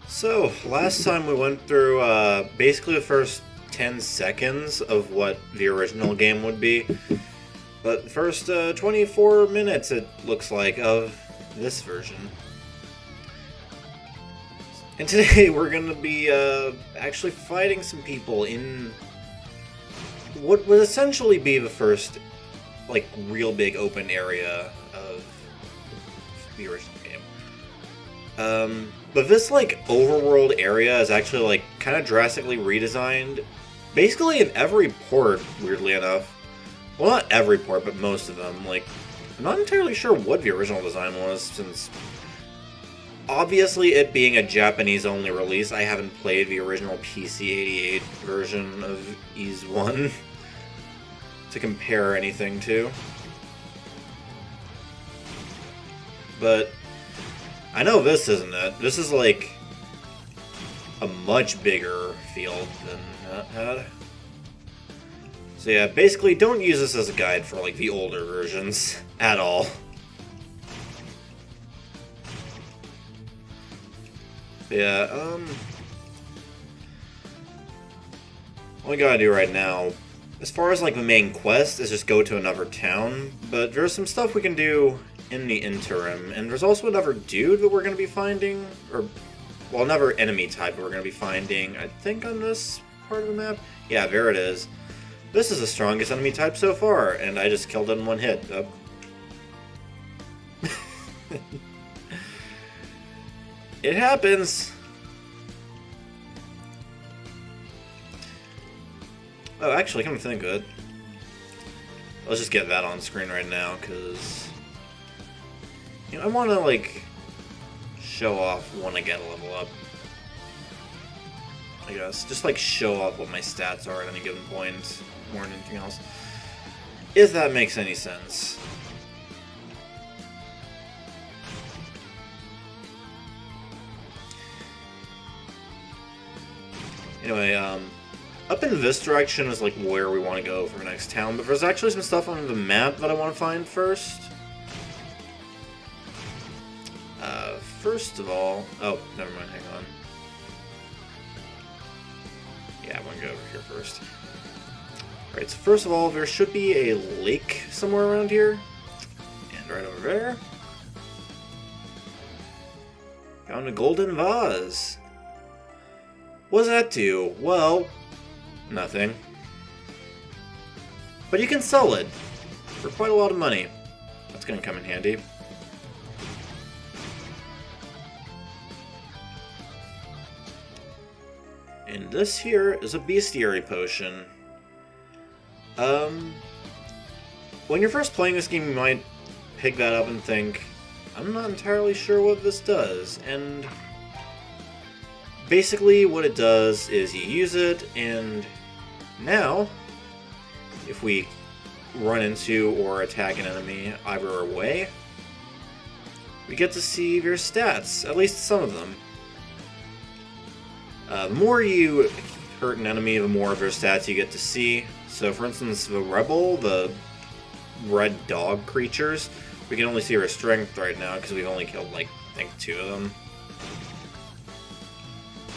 So, last time we went through basically the first 10 seconds of what the original game would be. But the first 24 minutes, it looks like, of this version. And today we're going to be actually fighting some people in what would essentially be the first, like, real big open area of the original game. But this, like, overworld area is actually, like, kind of drastically redesigned. Basically in every port, weirdly enough. Well, not every port, but most of them. Like, I'm not entirely sure what the original design was, since obviously it being a Japanese-only release, I haven't played the original PC-88 version of Ys I to compare anything to. But I know this isn't it. This is like a much bigger field than that had. So yeah, basically don't use this as a guide for like the older versions at all. Yeah, what we gotta do right now, as far as like the main quest, is just go to another town, but there's some stuff we can do in the interim, and there's also another dude that we're gonna be finding, or, well, another enemy type that we're gonna be finding, I think on this part of the map? Yeah, there it is. This is the strongest enemy type so far, and I just killed it in one hit. Oh. It happens! Oh, actually, come to think of it, let's just get that on screen right now, because you know, I want to, like, show off when I get a level up. I guess. Just, like, show off what my stats are at any given point, more than anything else. If that makes any sense. Anyway, up in this direction is, like, where we want to go for the next town, but there's actually some stuff on the map that I want to find first. First of all... Oh, never mind, hang on. Yeah, I'm gonna go over here first. Alright, so first of all, there should be a lake somewhere around here. And right over there. Found a golden vase. What does that do? Well, nothing. But you can sell it for quite a lot of money. That's gonna come in handy. And this here is a Bestiary Potion. When you're first playing this game, you might pick that up and think, I'm not entirely sure what this does, and basically what it does is you use it, and now, if we run into or attack an enemy either way, we get to see their stats, at least some of them. The more you hurt an enemy, the more of their stats you get to see. So, for instance, the Rebel, the red dog creatures, we can only see their strength right now because we've only killed, like, I think 2 of them.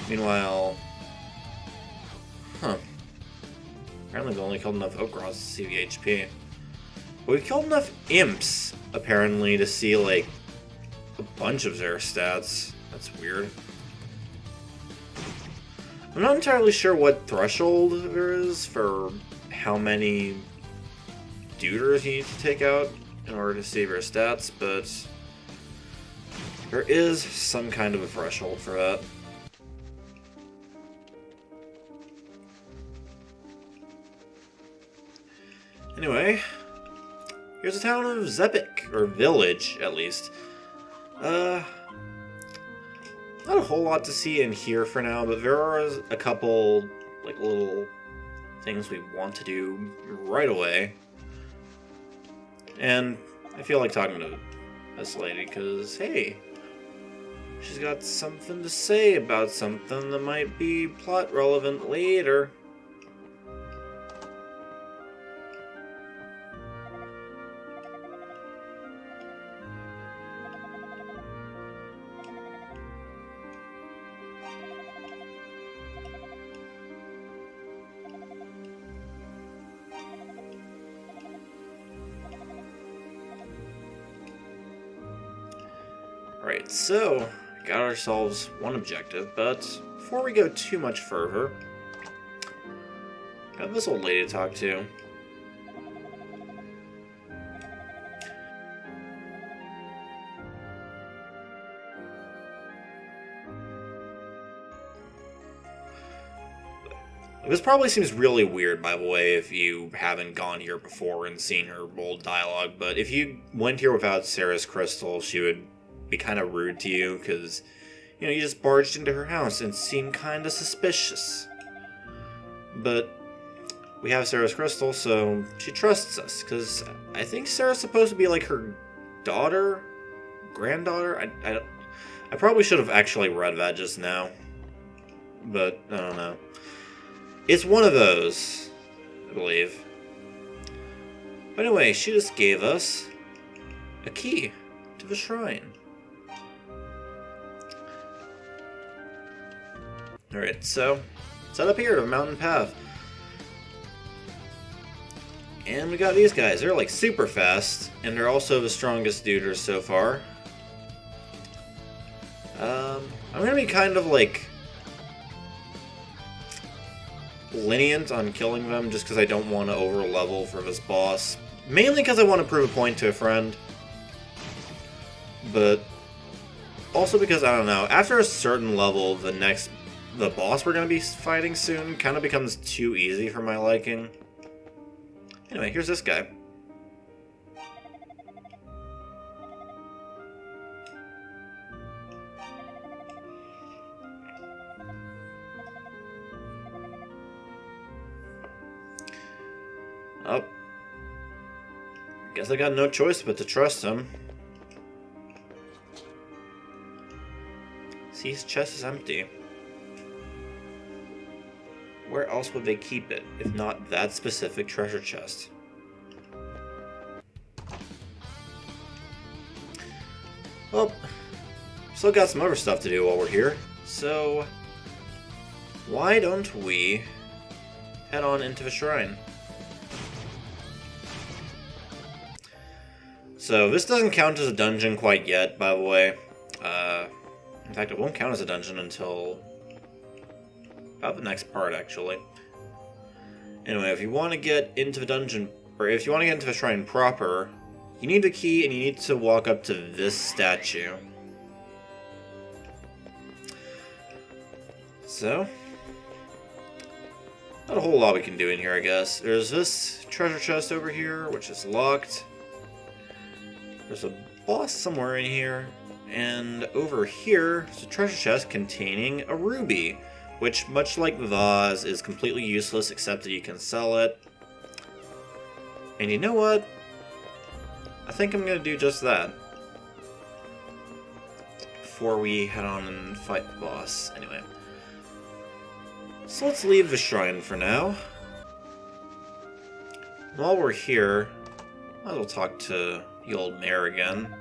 Meanwhile... Apparently we've only killed enough Okras to see the HP. But we've killed enough Imps, apparently, to see, like, a bunch of their stats. That's weird. I'm not entirely sure what threshold there is for how many duders you need to take out in order to save your stats, but there is some kind of a threshold for that. Anyway, here's the town of Xebec, or village, at least. Not a whole lot to see in here for now, but there are a couple, like, little things we want to do right away. And I feel like talking to this lady, because, hey, she's got something to say about something that might be plot relevant later. Alright, so got ourselves one objective, but before we go too much further, got this old lady to talk to. This probably seems really weird, by the way, if you haven't gone here before and seen her old dialogue, but if you went here without Sarah's crystal, she would be kind of rude to you, because, you know, you just barged into her house and seemed kind of suspicious. But we have Sarah's crystal, so she trusts us, because I think Sarah's supposed to be like her daughter? Granddaughter? I probably should have actually read that just now, but I don't know. It's one of those, I believe. But anyway, she just gave us a key to the shrine. Alright, so set up here to the mountain path. And we got these guys. They're like super fast, and they're also the strongest duders so far. I'm gonna be kind of like lenient on killing them just because I don't want to over level for this boss. Mainly because I want to prove a point to a friend. But also because, I don't know, after a certain level, the boss we're going to be fighting soon kind of becomes too easy for my liking. Anyway, here's this guy. Oh. Guess I got no choice but to trust him. See, his chest is empty. Where else would they keep it, if not that specific treasure chest? Well, still got some other stuff to do while we're here, so why don't we head on into the shrine? So this doesn't count as a dungeon quite yet, by the way. In fact, it won't count as a dungeon until about the next part, actually. Anyway, if you want to get into the dungeon, or if you want to get into the shrine proper, you need the key and you need to walk up to this statue. So, not a whole lot we can do in here, I guess. There's this treasure chest over here, which is locked. There's a boss somewhere in here, and over here is a treasure chest containing a ruby, which, much like the vase, is completely useless except that you can sell it. And you know what? I think I'm going to do just that before we head on and fight the boss. Anyway, so let's leave the shrine for now. While we're here, might as well talk to the old mayor again.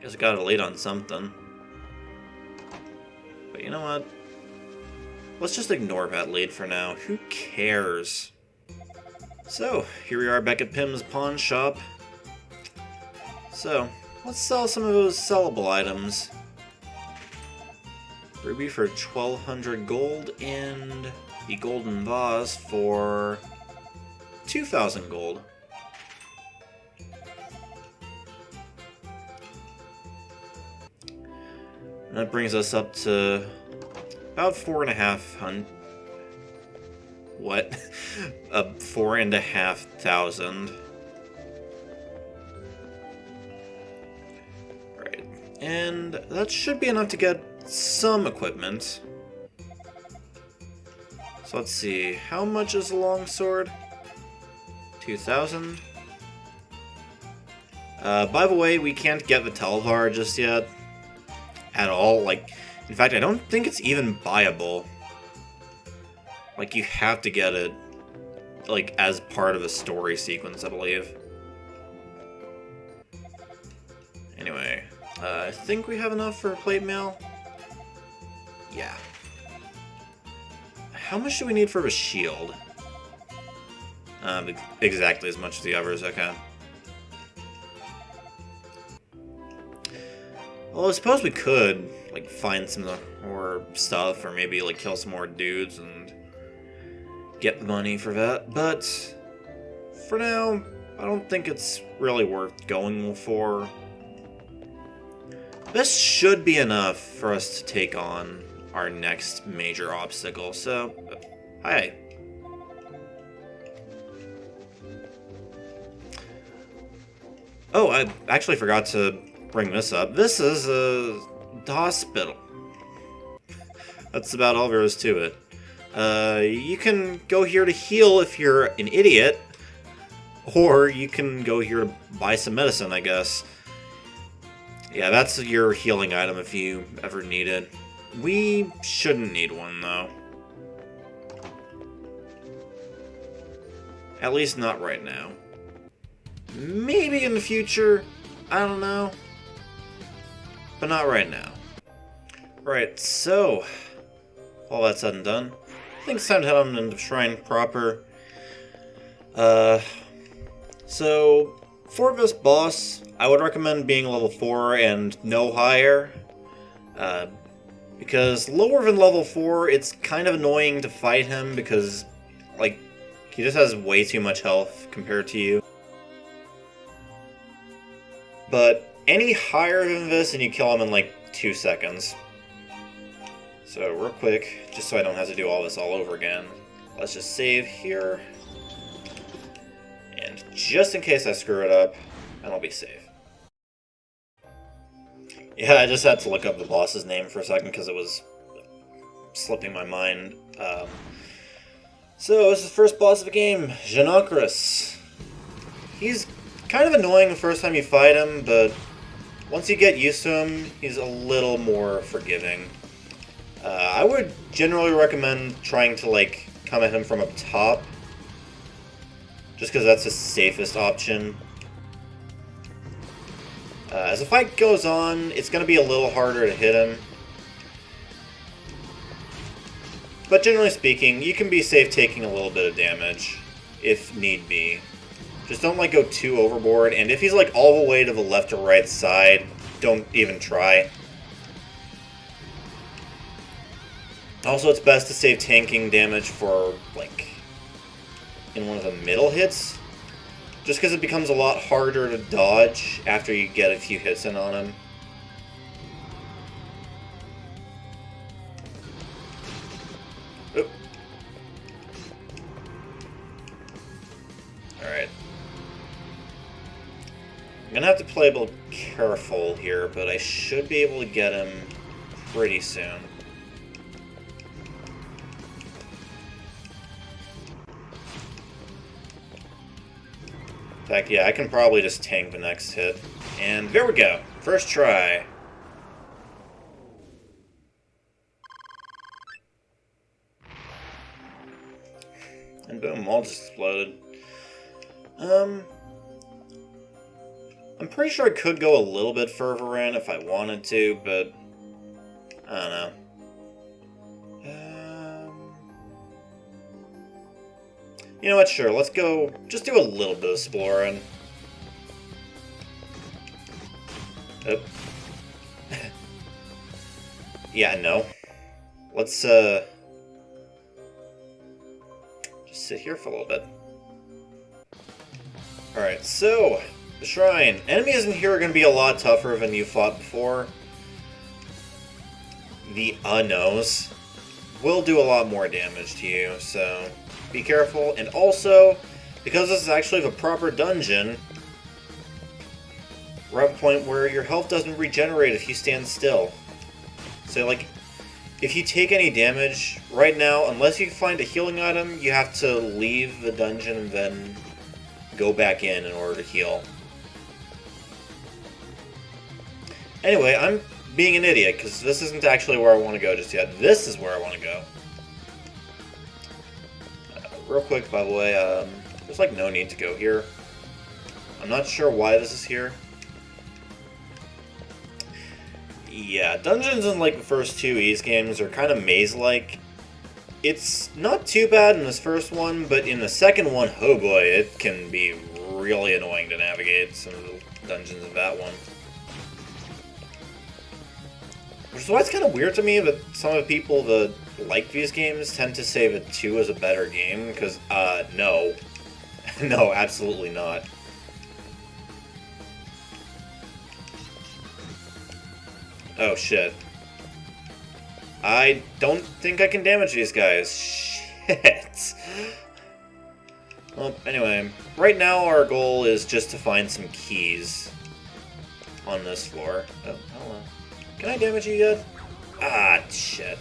Guess I got it late on something. But you know what? Let's just ignore that lead for now. Who cares? So, here we are back at Pim's pawn shop. So, let's sell some of those sellable items. Ruby for 1,200 gold, and the golden vase for 2,000 gold. And that brings us up to about 4,500. What? 4,500. Right. And that should be enough to get some equipment. So let's see. How much is a longsword? 2,000. By the way, we can't get the Telvar just yet. At all. Like, in fact, I don't think it's even buyable. Like, you have to get it, like, as part of a story sequence, I believe. Anyway, I think we have enough for plate mail. Yeah. how much do we need for a shield? Exactly as much as the others, okay. Well, I suppose we could, like, find some more stuff, or maybe, like, kill some more dudes and get the money for that, but for now, I don't think it's really worth going for. This should be enough for us to take on our next major obstacle, so, hi. Oh, I actually forgot to bring this up. This is the hospital. That's about all there is to it. You can go here to heal if you're an idiot, or you can go here to buy some medicine, I guess. Yeah, that's your healing item if you ever need it. We shouldn't need one, though. At least not right now. Maybe in the future, I don't know. But not right now. Right, so, all that said and done, I think it's time to head on into Shrine proper. So, for this boss, I would recommend being level 4 and no higher. Because lower than level 4, it's kind of annoying to fight him because, like, he just has way too much health compared to you. But any higher than this and you kill him in like 2 seconds. So real quick, just so I don't have to do all this all over again, let's just save here. And just in case I screw it up, and I'll be safe. Yeah, I just had to look up the boss's name for a second because it was slipping my mind. So this is the first boss of the game, Icarus. He's kind of annoying the first time you fight him, but once you get used to him, he's a little more forgiving. I would generally recommend trying to, like, come at him from up top, just because that's the safest option. As the fight goes on, it's going to be a little harder to hit him. But generally speaking, you can be safe taking a little bit of damage, if need be. Just don't, like, go too overboard, and if he's, like, all the way to the left or right side, don't even try. Also, it's best to save tanking damage for, like, in one of the middle hits, just because it becomes a lot harder to dodge after you get a few hits in on him. Oop. Alright. I'm gonna have to play a little careful here, but I should be able to get him pretty soon. In fact, yeah, I can probably just tank the next hit. And there we go. First try. And boom, all just exploded. I'm pretty sure I could go a little bit further in if I wanted to, but I don't know. You know what, sure, let's go, just do a little bit of exploring. Oh. Yeah, no. Let's, just sit here for a little bit. Alright, so, the shrine. Enemies in here are going to be a lot tougher than you fought before. The unknowns will do a lot more damage to you, so be careful. And also, because this is actually the proper dungeon, we're at a point where your health doesn't regenerate if you stand still. So, like, if you take any damage right now, unless you find a healing item, you have to leave the dungeon and then go back in order to heal. Anyway, I'm being an idiot, because this isn't actually where I want to go just yet. This is where I want to go. Real quick, by the way, there's like no need to go here. I'm not sure why this is here. Yeah, dungeons in like the first two Ys games are kind of maze-like. It's not too bad in this first one, but in the second one, oh boy, it can be really annoying to navigate some of the dungeons of that one. Which is why it's kind of weird to me that some of the people that like these games tend to say that 2 is a better game, because, no. No, absolutely not. Oh, shit. I don't think I can damage these guys. Shit. Well, anyway, right now our goal is just to find some keys on this floor. Oh, hello. Can I damage you yet? Ah, shit.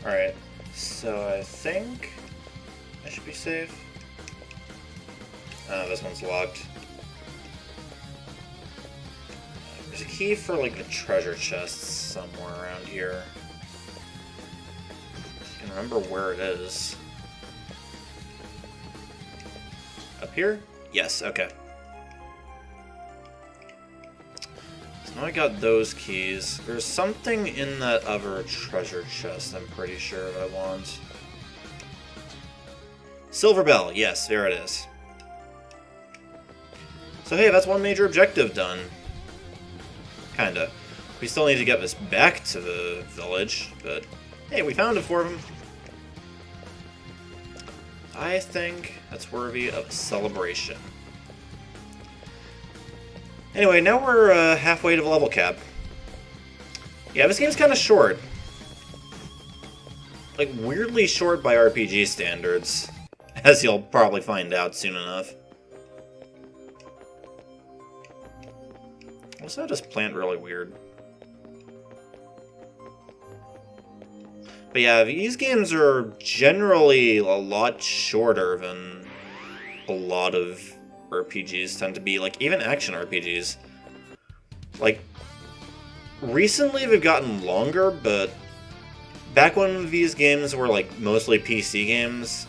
Alright, so I think I should be safe. Oh, this one's locked. There's a key for, like, the treasure chests somewhere around here. I can remember where it is. Up here? Yes, okay. So now I got those keys. There's something in that other treasure chest I'm pretty sure that I want. Silver bell, yes, there it is. So hey, that's one major objective done. Kinda. We still need to get this back to the village, but hey, we found it for him. I think that's worthy of a celebration. Anyway, now we're halfway to the level cap. Yeah, this game's kind of short. Like, weirdly short by RPG standards, as you'll probably find out soon enough. Also, this plant really weird. But yeah, these games are generally a lot shorter than a lot of RPGs tend to be, like, even action RPGs. Like, recently they've gotten longer, but back when these games were, like, mostly PC games,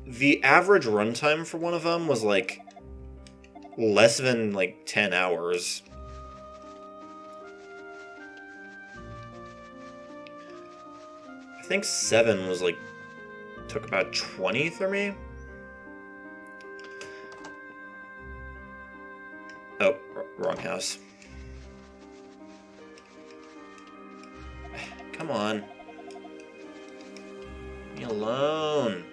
the average runtime for one of them was, like, less than, like, 10 hours. I think 7 was, like, took about 20 for me. Oh, wrong house. Come on. Leave me alone.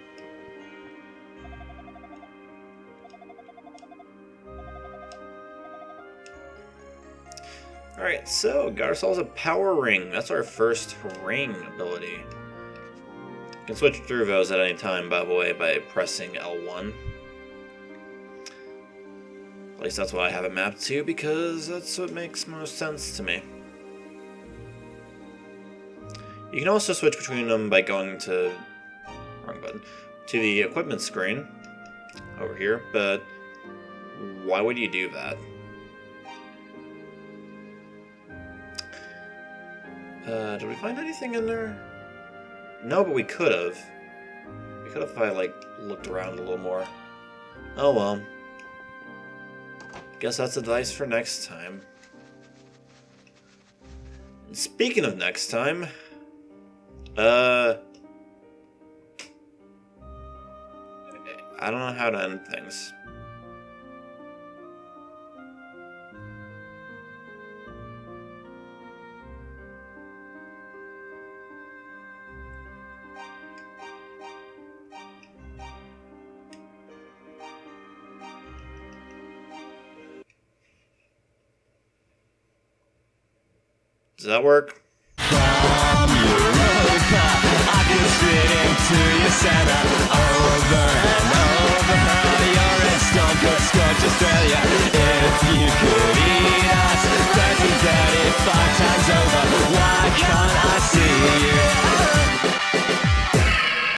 Alright, so got ourselves a power ring. That's our first ring ability. You can switch through those at any time, by the way, by pressing L1. At least that's what I have it mapped to, because that's what makes most sense to me. You can also switch between them by going to... wrong button. To the equipment screen over here, but why would you do that? Did we find anything in there? No, but we could have. We could have if I, like, looked around a little more. Oh well. Guess that's advice for next time. And speaking of next time, I don't know how to end things. Does that work? From Europa, I can fit into your center over.